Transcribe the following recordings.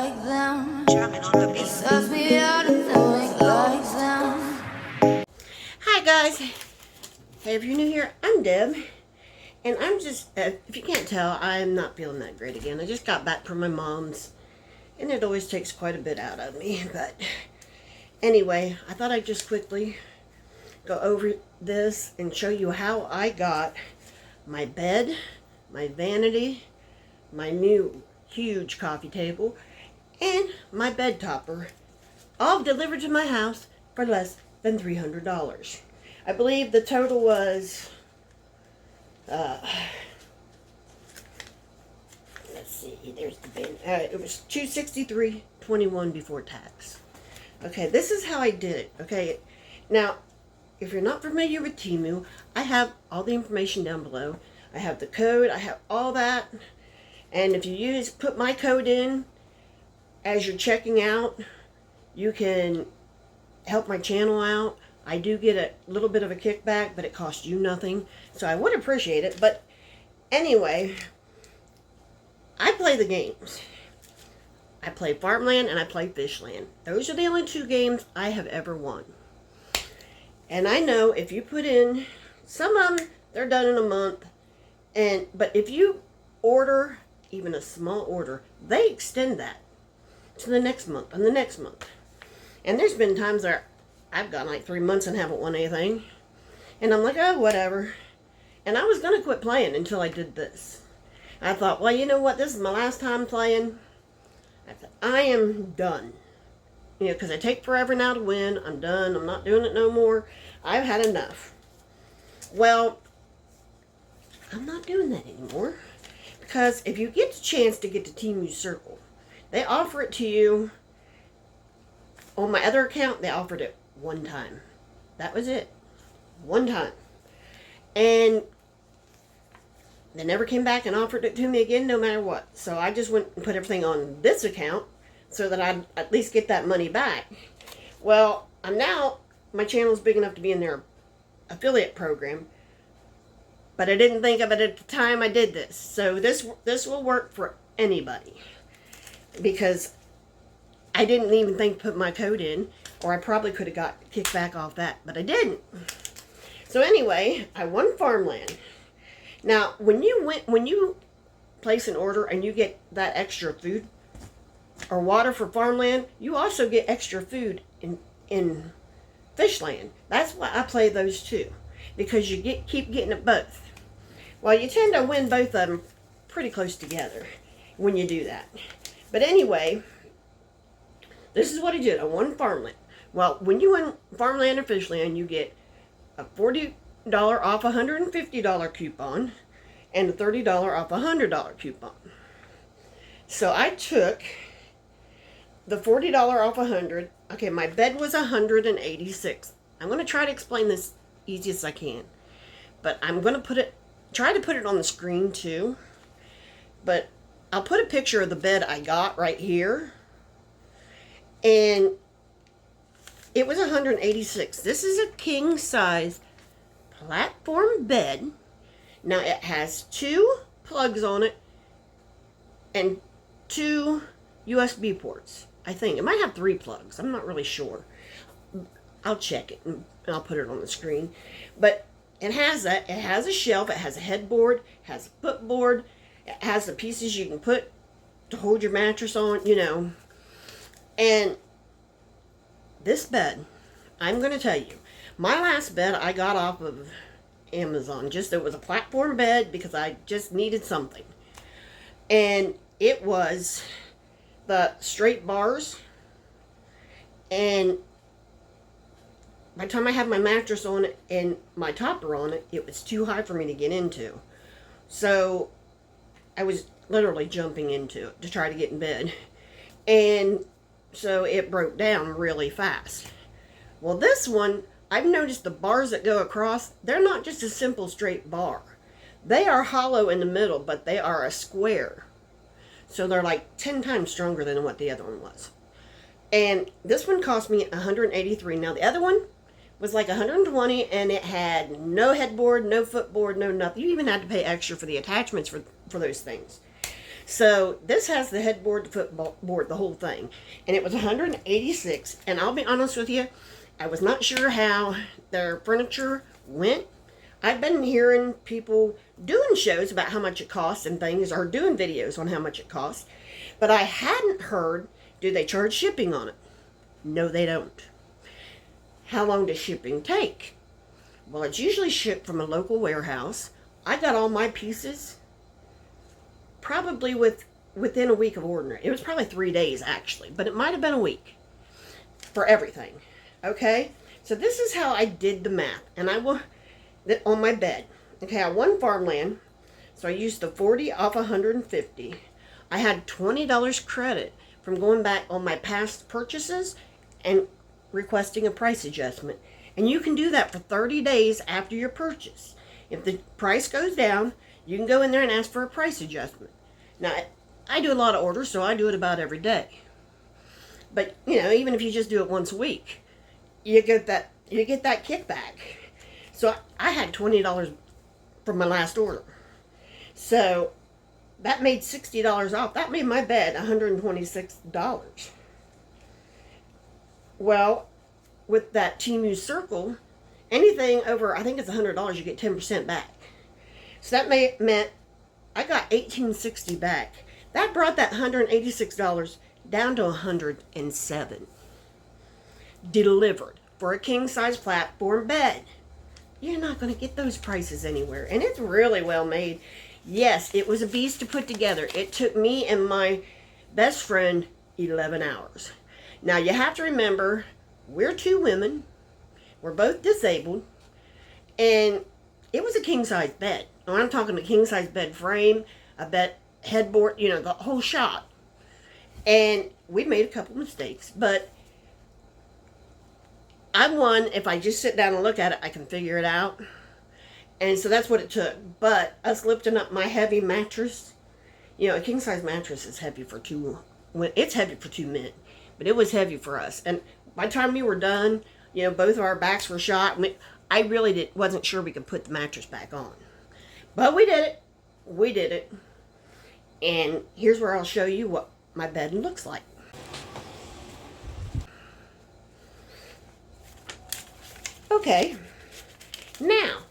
like them. It sucks me out to think like them. Hi guys. Hey, if you're new here, I'm Deb. And I'm just, if you can't tell, I'm not feeling that great again. I just got back from my mom's. And it always takes quite a bit out of me. But anyway, I thought I'd just quickly go over this and show you how I got my bed, my vanity, my new huge coffee table, and my bed topper, all delivered to my house for less than $300. I believe the total was, let's see, there's the bin. It was $263.21 before tax. Okay, this is how I did it. Okay, now, if you're not familiar with Temu, I have all the information down below. I have the code, I have all that. And if you put my code in as you're checking out, you can help my channel out. I do get a little bit of a kickback, but it costs you nothing. So I would appreciate it. But anyway, I play the games. I play Farmland and I play Fishland. Those are the only two games I have ever won. And I know if you put in, some of them, they're done in a month. But if you order even a small order, they extend that to the next month and the next month. And there's been times where I've gone like 3 months and haven't won anything. And I'm like, oh, whatever. And I was going to quit playing until I did this. I thought, well, you know what? This is my last time playing. I thought, I am done. You know, because I take forever now to win. I'm done. I'm not doing it no more. I've had enough. Well, I'm not doing that anymore. Because if you get the chance to get to Temu Circle, they offer it to you. On my other account, they offered it one time. That was it. One time. And they never came back and offered it to me again, no matter what. So I just went and put everything on this account so that I'd at least get that money back. Well, my channel's big enough to be in their affiliate program. But I didn't think of it at the time I did this. So this will work for anybody. Because I didn't even think to put my code in. Or I probably could have got kicked back off that. But I didn't. So anyway, I won Farmland. Now, when you place an order and you get that extra food or water for Farmland, you also get extra food in Fishland. That's why I play those two. Because you keep getting it both. Well, you tend to win both of them pretty close together when you do that. But anyway, this is what I did. I won Farmland. Well, when you win Farmland or Fishland, you get a $40 off a $150 coupon and a $30 off a $100 coupon. So I took the $40 off $100. Okay, my bed was $186. I'm going to try to explain this easy as I can. But I'm going to try to put it on the screen too. But I'll put a picture of the bed I got right here. And it was $186. This is a king size platform bed. Now it has 2 plugs on it and 2 USB ports. I think it might have 3 plugs. I'm not really sure. I'll check it and I'll put it on the screen. But it has that. It has a shelf. It has a headboard. It has a footboard. It has the pieces you can put to hold your mattress on, you know. And this bed, I'm going to tell you, my last bed I got off of Amazon. It was a platform bed because I just needed something. And it was the straight bars. And by the time I had my mattress on it and my topper on it, it was too high for me to get into. So I was literally jumping into it to try to get in bed. And so it broke down really fast. Well, this one, I've noticed the bars that go across, they're not just a simple straight bar. They are hollow in the middle, but they are a square. So they're like 10 times stronger than what the other one was. And this one cost me $183. Now the other one was like $120, and it had no headboard, no footboard, no nothing. You even had to pay extra for the attachments for those things. So this has the headboard, the footboard, the whole thing. And it was 186. And I'll be honest with you, I was not sure how their furniture went. I've been hearing people doing shows about how much it costs and things, or doing videos on how much it costs. But I hadn't heard, do they charge shipping on it? No, they don't. How long does shipping take? Well, it's usually shipped from a local warehouse. I got all my pieces probably within a week of ordering. It was probably 3 days actually, but it might have been a week for everything. Okay, so this is how I did the math, and I will on my bed. Okay, I won farmland, so I used the 40 off 150. I had $20 credit from going back on my past purchases and requesting a price adjustment. And you can do that for 30 days after your purchase. If the price goes down, you can go in there and ask for a price adjustment. Now, I do a lot of orders, so I do it about every day. But, you know, even if you just do it once a week, you get that kickback. So I had $20 from my last order. So that made $60 off. That made my bed $126. Well, with that Temu Circle, anything over, I think it's $100, you get 10% back. So that meant I got $18.60 back. That brought that $186 down to $107. Delivered for a king-size platform bed. You're not going to get those prices anywhere. And it's really well made. Yes, it was a beast to put together. It took me and my best friend 11 hours. Now, you have to remember, we're two women. We're both disabled. And it was a king-size bed. And I'm talking a king-size bed frame, a bed headboard, you know, the whole shot. And we made a couple mistakes. But I'm one, if I just sit down and look at it, I can figure it out. And so that's what it took. But us lifting up my heavy mattress, you know, a king-size mattress is heavy for two, it's heavy for two men. But it was heavy for us. And by the time we were done, you know, both of our backs were shot. I really wasn't sure we could put the mattress back on. But we did it. We did it. And here's where I'll show you what my bed looks like. Okay. Now,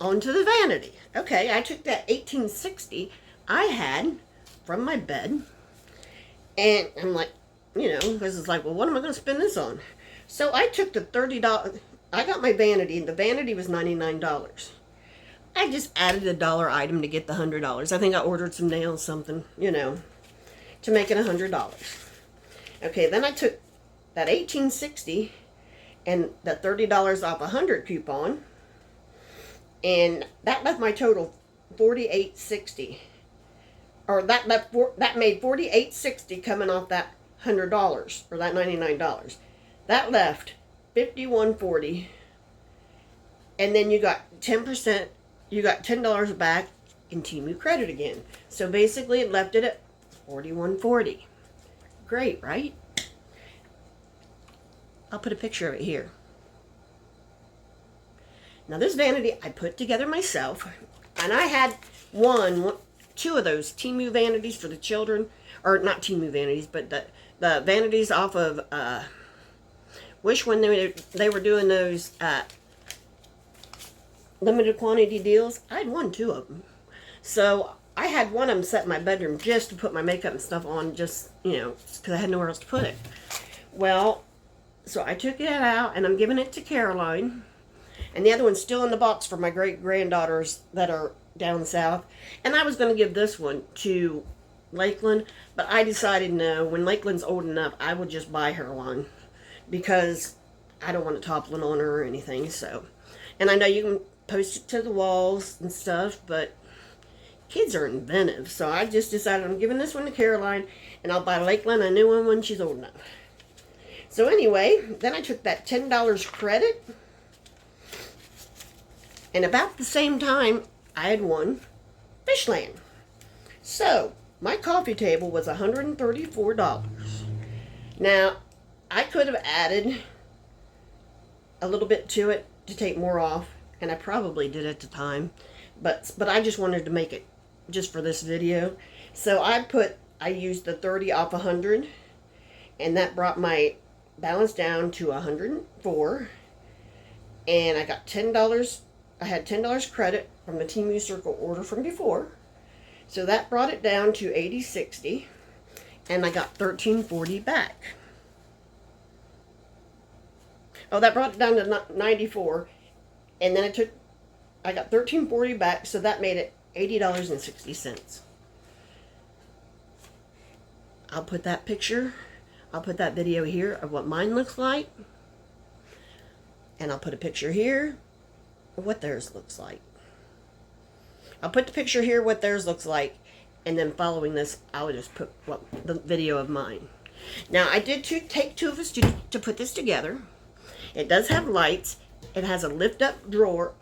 on to the vanity. Okay, I took that $18.60 I had from my bed. And I'm like, you know, because it's like, well, what am I going to spend this on? So I took the $30. I got my vanity, and the vanity was $99. I just added a dollar item to get the $100. I think I ordered some nails, something, you know, to make it $100. Okay, then I took that $18.60 and the $30 off 100 coupon, and that left my total $48.60. Or that made $48.60 coming off that $100 or that $99. That left $51.40, and then you got 10%. You got $10 back in Temu credit again. So basically, it left it at $41.40. Great, right? I'll put a picture of it here. Now this vanity I put together myself, and I had two of those Temu vanities for the children, or not Temu vanities, but the vanities off of Wish, when they were doing those limited quantity deals. I had two of them. So I had one of them set in my bedroom just to put my makeup and stuff on, just, you know, because I had nowhere else to put it. Well, so I took it out, and I'm giving it to Caroline. And the other one's still in the box for my great-granddaughters that are down south. And I was going to give this one to Lakeland, but I decided no. When Lakeland's old enough, I will just buy her one, because I don't want it toppling on her or anything. So, and I know you can post it to the walls and stuff, but kids are inventive. So I just decided I'm giving this one to Caroline, and I'll buy Lakeland a new one when she's old enough. So anyway, then I took that $10 credit, and about the same time, I had won Fishland. So my coffee table was $134. Now, I could have added a little bit to it to take more off, and I probably did at the time, but I just wanted to make it just for this video. So I used the 30 off 100, and that brought my balance down to 104. And I got $10. I had $10 credit from the Temu Circle order from before. So that brought it down to 80.60, and I got $13.40 back. Oh, that brought it down to 94, and then I got $13.40 back, so that made it $80.60. I'll put that video here of what mine looks like, and I'll put a picture here of what theirs looks like. I'll put the picture here what theirs looks like, and then following this, I'll just put the video of mine. Now, I did take two of us to put this together. It does have lights. It has a lift-up door,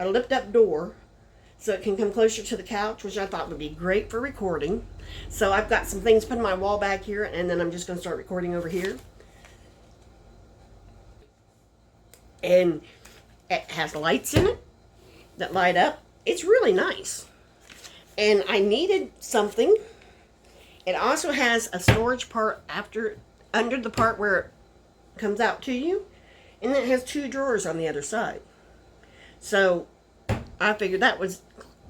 so it can come closer to the couch, which I thought would be great for recording. So I've got some things put in my wall back here, and then I'm just going to start recording over here. And it has lights in it that light up. It's really nice. And I needed something. It also has a storage part under the part where it comes out to you. And then it has 2 drawers on the other side. So I figured that would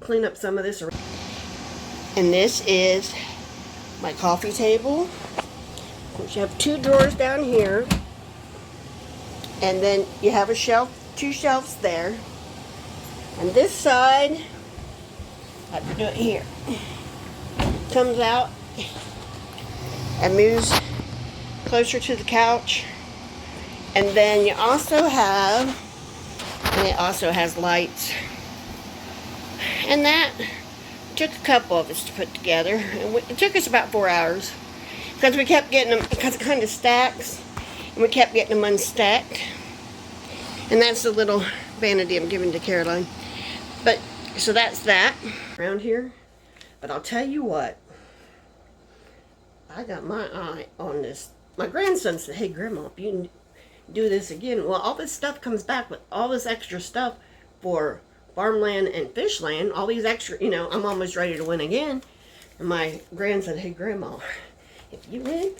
clean up some of this. And this is my coffee table, which you have 2 drawers down here. And then you have a shelf, 2 shelves there. And this side, I have to do it here, comes out and moves closer to the couch. And then you also have, and it also has lights. And that took a couple of us to put together. It took us about 4 hours because we kept getting them, because it kind of stacks, and we kept getting them unstacked. And that's the little vanity I'm giving to Caroline. But so that's that around here. But I'll tell you what, I got my eye on this. My grandson said, "Hey, Grandma, if you can do this again." Well, all this stuff comes back with all this extra stuff for farmland and fishland. All these extra, I'm almost ready to win again. And my grandson said, "Hey, Grandma, if you win,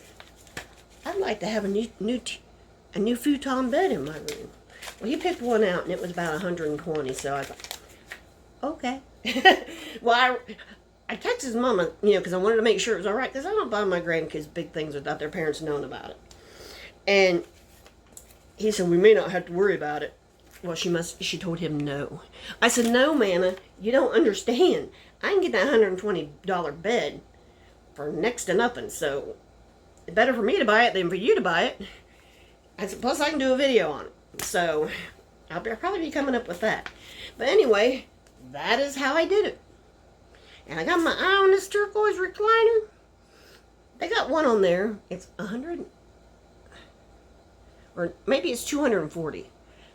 I'd like to have a new futon bed in my room." Well, he picked one out, and it was about 120. So I thought, okay. Well, I texted his mama, because I wanted to make sure it was all right, because I don't buy my grandkids big things without their parents knowing about it. And he said, "We may not have to worry about it." Well, she told him no. I said, "No, Manna, you don't understand. I can get that $120 bed for next to nothing, so it's better for me to buy it than for you to buy it." I said, "Plus I can do a video on it." So I'll probably be coming up with that. But anyway, that is how I did it. And I got my eye on this turquoise recliner. They got one on there. It's 100, or maybe it's 240.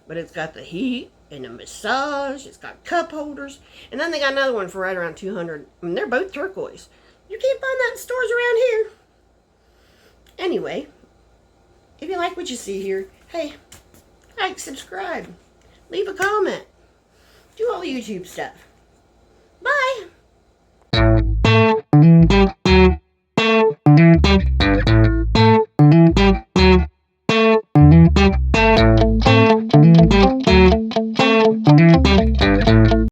But it's got the heat and the massage. It's got cup holders. And then they got another one for right around 200. I mean, they're both turquoise. You can't find that in stores around here. Anyway, if you like what you see here, hey, like, subscribe, leave a comment, do all the YouTube stuff.